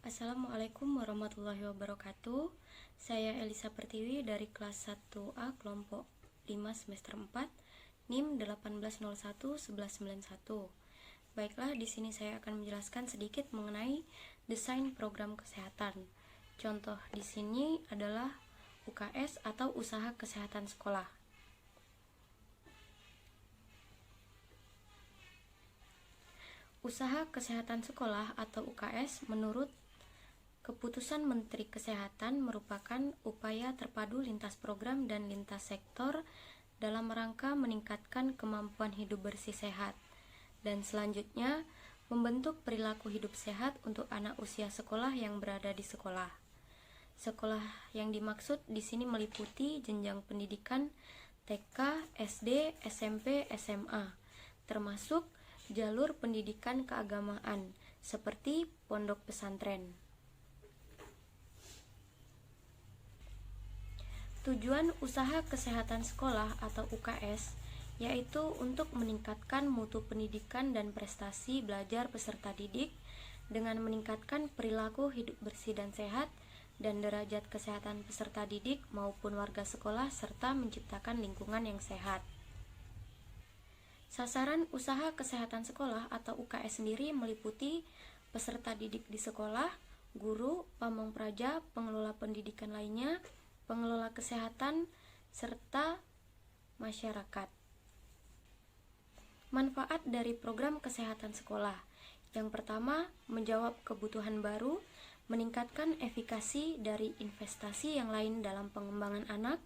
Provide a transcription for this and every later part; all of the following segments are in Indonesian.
Assalamualaikum warahmatullahi wabarakatuh. Saya Elisa Pertiwi dari kelas 1A kelompok 5 semester 4, NIM 18011191. Baiklah, di sini saya akan menjelaskan sedikit mengenai desain program kesehatan. Contoh di sini adalah UKS atau usaha kesehatan sekolah. Usaha kesehatan sekolah atau UKS menurut Keputusan Menteri Kesehatan merupakan upaya terpadu lintas program dan lintas sektor dalam rangka meningkatkan kemampuan hidup bersih sehat, dan selanjutnya membentuk perilaku hidup sehat untuk anak usia sekolah yang berada di sekolah. Sekolah yang dimaksud di sini meliputi jenjang pendidikan TK, SD, SMP, SMA, termasuk jalur pendidikan keagamaan seperti pondok pesantren. Tujuan usaha kesehatan sekolah atau UKS yaitu untuk meningkatkan mutu pendidikan dan prestasi belajar peserta didik dengan meningkatkan perilaku hidup bersih dan sehat dan derajat kesehatan peserta didik maupun warga sekolah serta menciptakan lingkungan yang sehat. Sasaran usaha kesehatan sekolah atau UKS sendiri meliputi peserta didik di sekolah, guru, pamong praja, pengelola pendidikan lainnya, pengelola kesehatan, serta masyarakat. Manfaat dari program kesehatan sekolah. Yang pertama, menjawab kebutuhan baru, meningkatkan efikasi dari investasi yang lain dalam pengembangan anak,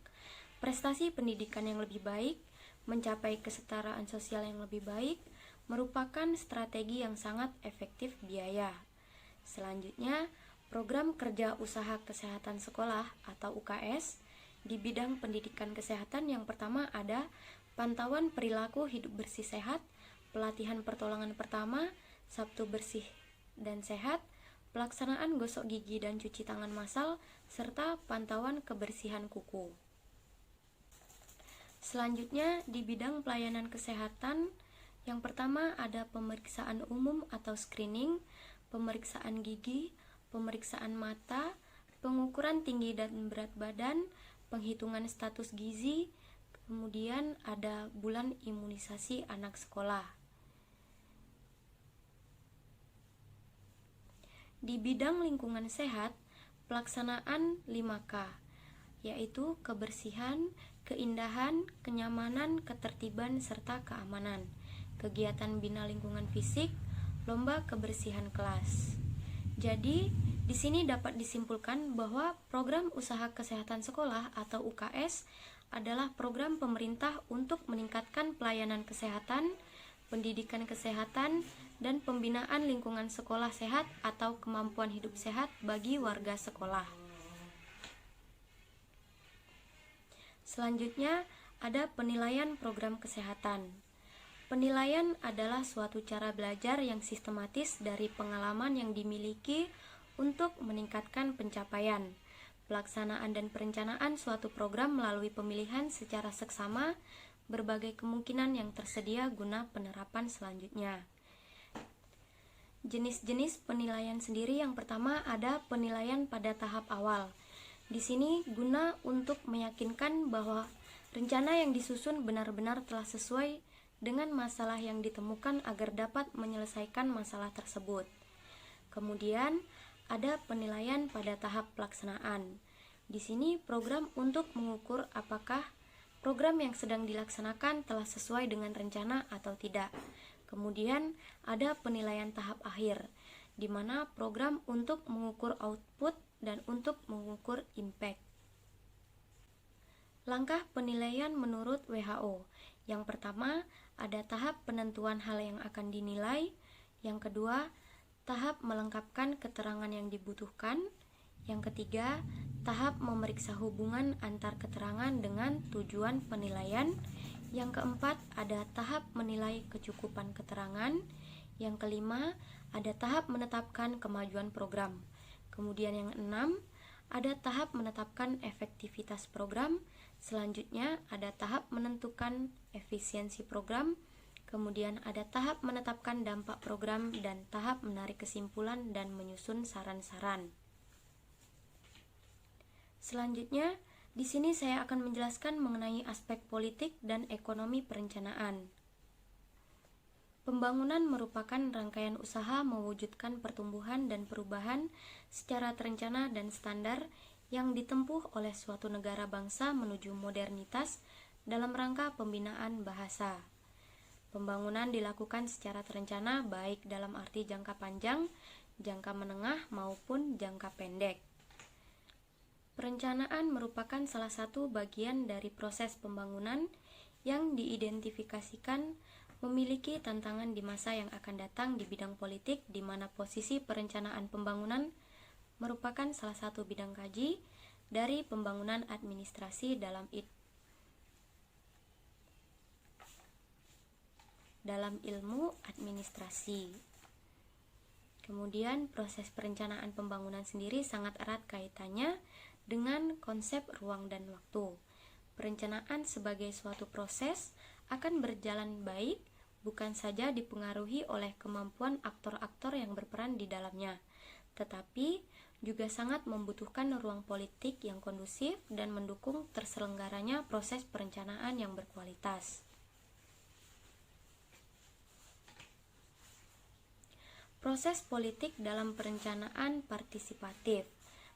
prestasi pendidikan yang lebih baik, mencapai kesetaraan sosial yang lebih baik, merupakan strategi yang sangat efektif biaya. Selanjutnya, program kerja usaha kesehatan sekolah atau UKS di bidang pendidikan kesehatan yang pertama ada pantauan perilaku hidup bersih sehat, pelatihan pertolongan pertama, Sabtu bersih dan sehat, pelaksanaan gosok gigi dan cuci tangan massal, serta pantauan kebersihan kuku. Selanjutnya di bidang pelayanan kesehatan yang pertama ada pemeriksaan umum atau screening, pemeriksaan gigi, pemeriksaan mata, pengukuran tinggi dan berat badan, penghitungan status gizi, kemudian ada bulan imunisasi anak sekolah. Di bidang lingkungan sehat, pelaksanaan 5K, yaitu kebersihan, keindahan, kenyamanan, ketertiban, serta keamanan, kegiatan bina lingkungan fisik, lomba kebersihan kelas. Jadi, di sini dapat disimpulkan bahwa program usaha kesehatan sekolah atau UKS adalah program pemerintah untuk meningkatkan pelayanan kesehatan, pendidikan kesehatan, dan pembinaan lingkungan sekolah sehat atau kemampuan hidup sehat bagi warga sekolah. Selanjutnya, ada penilaian program kesehatan. Penilaian adalah suatu cara belajar yang sistematis dari pengalaman yang dimiliki untuk meningkatkan pencapaian, pelaksanaan dan perencanaan suatu program melalui pemilihan secara seksama berbagai kemungkinan yang tersedia guna penerapan selanjutnya. Jenis-jenis penilaian sendiri yang pertama ada penilaian pada tahap awal. Di sini guna untuk meyakinkan bahwa rencana yang disusun benar-benar telah sesuai dengan masalah yang ditemukan agar dapat menyelesaikan masalah tersebut. Kemudian, ada penilaian pada tahap pelaksanaan. Di sini program untuk mengukur apakah program yang sedang dilaksanakan telah sesuai dengan rencana atau tidak. Kemudian, ada penilaian tahap akhir, di mana program untuk mengukur output dan untuk mengukur impact. Langkah penilaian menurut WHO. Yang pertama, ada tahap penentuan hal yang akan dinilai. Yang kedua, tahap melengkapkan keterangan yang dibutuhkan. Yang ketiga, tahap memeriksa hubungan antar keterangan dengan tujuan penilaian. Yang keempat, ada tahap menilai kecukupan keterangan. Yang kelima, ada tahap menetapkan kemajuan program. Kemudian yang enam, ada tahap menetapkan efektivitas program. Selanjutnya, ada tahap menentukan efisiensi program. Kemudian ada tahap menetapkan dampak program dan tahap menarik kesimpulan dan menyusun saran-saran. Selanjutnya, di sini saya akan menjelaskan mengenai aspek politik dan ekonomi perencanaan. Pembangunan merupakan rangkaian usaha mewujudkan pertumbuhan dan perubahan secara terencana dan standar yang ditempuh oleh suatu negara bangsa menuju modernitas dalam rangka pembinaan bahasa. Pembangunan dilakukan secara terencana baik dalam arti jangka panjang, jangka menengah, maupun jangka pendek. Perencanaan merupakan salah satu bagian dari proses pembangunan yang diidentifikasikan memiliki tantangan di masa yang akan datang di bidang politik, di mana posisi perencanaan pembangunan merupakan salah satu bidang kaji dari pembangunan administrasi dalam ilmu administrasi. Kemudian proses perencanaan pembangunan sendiri sangat erat kaitannya dengan konsep ruang dan waktu. Perencanaan sebagai suatu proses akan berjalan baik bukan saja dipengaruhi oleh kemampuan aktor-aktor yang berperan di dalamnya, tetapi juga sangat membutuhkan ruang politik yang kondusif dan mendukung terselenggaranya proses perencanaan yang berkualitas. Proses politik dalam perencanaan partisipatif.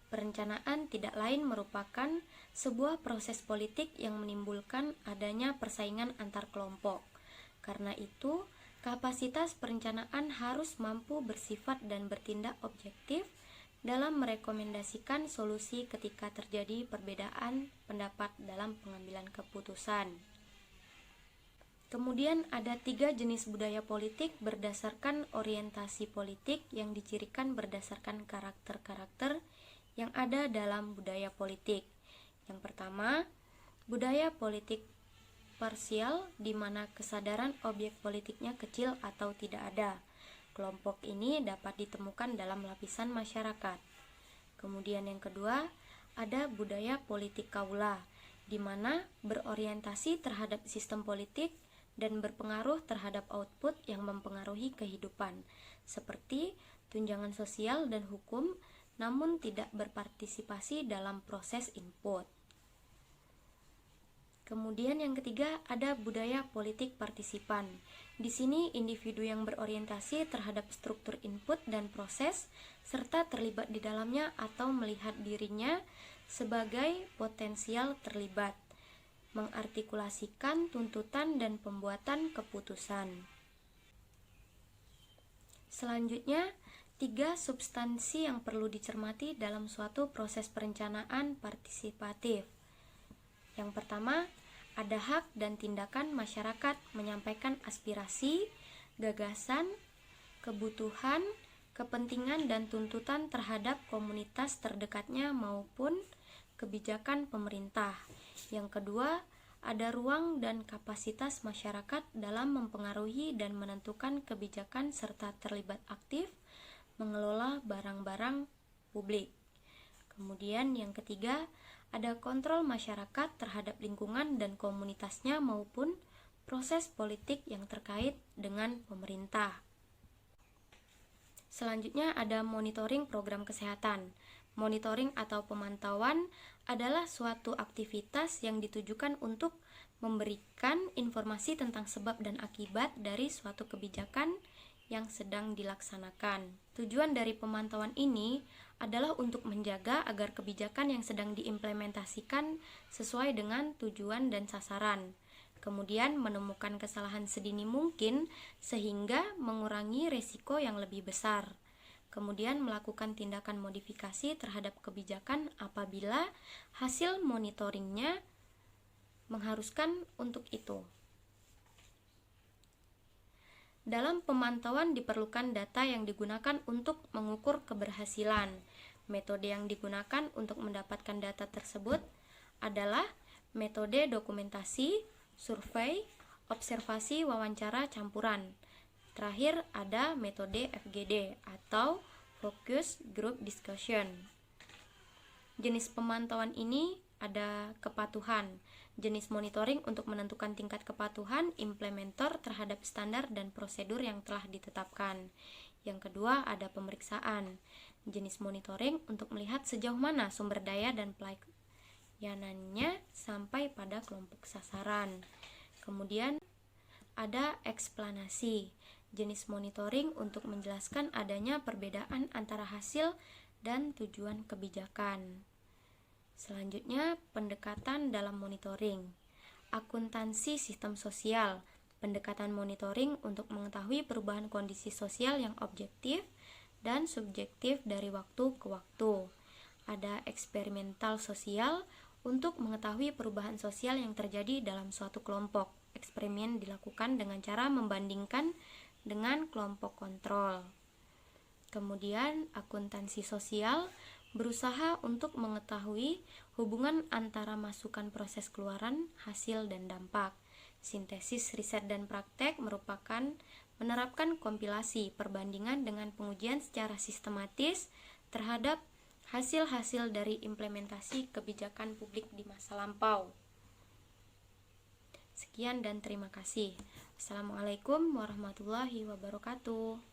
Perencanaan tidak lain merupakan sebuah proses politik yang menimbulkan adanya persaingan antar kelompok. Karena itu, kapasitas perencanaan harus mampu bersifat dan bertindak objektif dalam merekomendasikan solusi ketika terjadi perbedaan pendapat dalam pengambilan keputusan. Kemudian ada 3 jenis budaya politik berdasarkan orientasi politik yang dicirikan berdasarkan karakter-karakter yang ada dalam budaya politik. Yang pertama, budaya politik parsial, di mana kesadaran objek politiknya kecil atau tidak ada. Kelompok ini dapat ditemukan dalam lapisan masyarakat. Kemudian yang kedua, ada budaya politik kaula, di mana berorientasi terhadap sistem politik dan berpengaruh terhadap output yang mempengaruhi kehidupan, seperti tunjangan sosial dan hukum, namun tidak berpartisipasi dalam proses input. Kemudian yang ketiga, ada budaya politik partisipan. Di sini individu yang berorientasi terhadap struktur input dan proses, serta terlibat di dalamnya atau melihat dirinya sebagai potensial terlibat, mengartikulasikan tuntutan dan pembuatan keputusan. Selanjutnya, 3 substansi yang perlu dicermati dalam suatu proses perencanaan partisipatif. Yang pertama, ada hak dan tindakan masyarakat menyampaikan aspirasi, gagasan, kebutuhan, kepentingan dan tuntutan terhadap komunitas terdekatnya maupun kebijakan pemerintah. Yang kedua, ada ruang dan kapasitas masyarakat dalam mempengaruhi dan menentukan kebijakan serta terlibat aktif mengelola barang-barang publik. Kemudian yang ketiga, ada kontrol masyarakat terhadap lingkungan dan komunitasnya maupun proses politik yang terkait dengan pemerintah. Selanjutnya ada monitoring program kesehatan. Monitoring atau pemantauan adalah suatu aktivitas yang ditujukan untuk memberikan informasi tentang sebab dan akibat dari suatu kebijakan yang sedang dilaksanakan. Tujuan dari pemantauan ini adalah untuk menjaga agar kebijakan yang sedang diimplementasikan sesuai dengan tujuan dan sasaran. Kemudian menemukan kesalahan sedini mungkin sehingga mengurangi risiko yang lebih besar. Kemudian melakukan tindakan modifikasi terhadap kebijakan apabila hasil monitoringnya mengharuskan untuk itu. Dalam pemantauan diperlukan data yang digunakan untuk mengukur keberhasilan. Metode yang digunakan untuk mendapatkan data tersebut adalah metode dokumentasi, survei, observasi, wawancara, campuran. Terakhir ada metode FGD atau Focus Group Discussion. Jenis pemantauan ini ada kepatuhan. Jenis monitoring untuk menentukan tingkat kepatuhan implementer terhadap standar dan prosedur yang telah ditetapkan. Yang kedua, ada pemeriksaan. Jenis monitoring untuk melihat sejauh mana sumber daya dan pelayanannya sampai pada kelompok sasaran. Kemudian ada eksplanasi. Jenis monitoring untuk menjelaskan adanya perbedaan antara hasil dan tujuan kebijakan. Selanjutnya, pendekatan dalam monitoring. Akuntansi sistem sosial. Pendekatan monitoring untuk mengetahui perubahan kondisi sosial yang objektif dan subjektif dari waktu ke waktu. Ada eksperimental sosial untuk mengetahui perubahan sosial yang terjadi dalam suatu kelompok. Eksperimen dilakukan dengan cara membandingkan dengan kelompok kontrol. Kemudian, akuntansi sosial berusaha untuk mengetahui hubungan antara masukan proses keluaran, hasil, dan dampak. Sintesis riset dan praktek merupakan menerapkan kompilasi perbandingan dengan pengujian secara sistematis terhadap hasil-hasil dari implementasi kebijakan publik di masa lampau. Sekian dan terima kasih. Assalamualaikum warahmatullahi wabarakatuh.